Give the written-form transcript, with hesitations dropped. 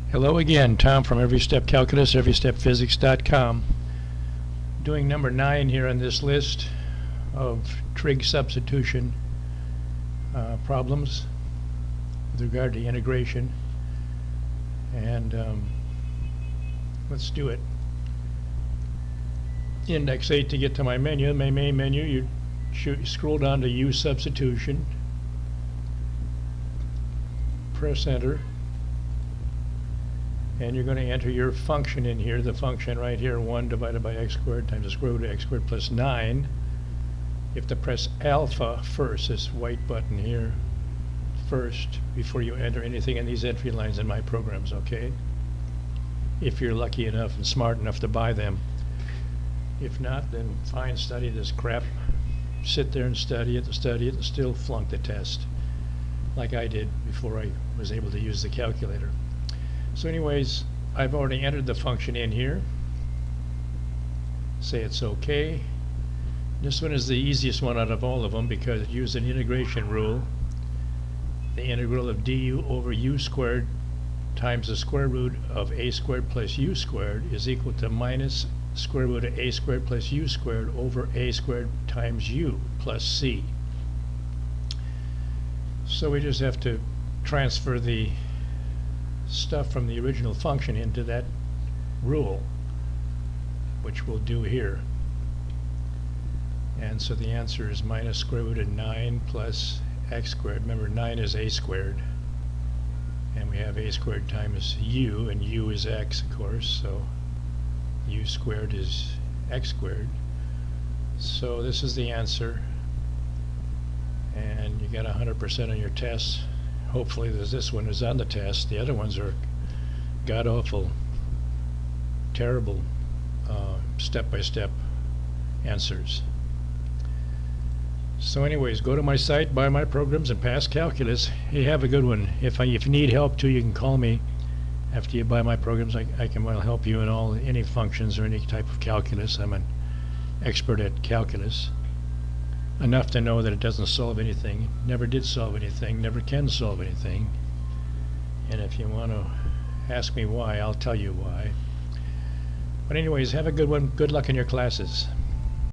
Hello again, Tom from Every Step Calculus, everystepphysics.com. Doing number 9 here on this list of trig substitution problems with regard to integration. And let's do it. Index 8 to get to my menu, my main menu. You scroll down to u-substitution, press enter, and you're going to enter your function in here, the function right here, 1 divided by x squared times the square root of x squared plus 9. You have to press alpha first, this white button here, first, before you enter anything in these entry lines in my programs, okay? If you're lucky enough and smart enough to buy them. If not, then fine, study this crap. Sit there and study it, and still flunk the test, like I did before I was able to use the calculator. So anyways, I've already entered the function in here. Say it's okay. This one is the easiest one out of all of them because it used an integration rule. The integral of du over u squared times the square root of a squared plus u squared is equal to minus square root of a squared plus u squared over a squared times u plus c. So we just have to transfer the stuff from the original function into that rule, which we'll do here. And so the answer is minus square root of 9 plus x squared. Remember, 9 is a squared, and we have a squared times u, and u is x, of course, so u squared is x squared. So this is the answer, and you got 100% on your tests. Hopefully this one is on the test. The other ones are god-awful, terrible step-by-step answers. So anyways, go to my site, buy my programs, and pass calculus. Hey, have a good one. If you need help too, you can call me after you buy my programs. I can well help you in any functions or any type of calculus. I'm an expert at calculus. Enough to know that it doesn't solve anything, never did solve anything, never can solve anything. And if you want to ask me why, I'll tell you why. But anyways, have a good one. Good luck in your classes.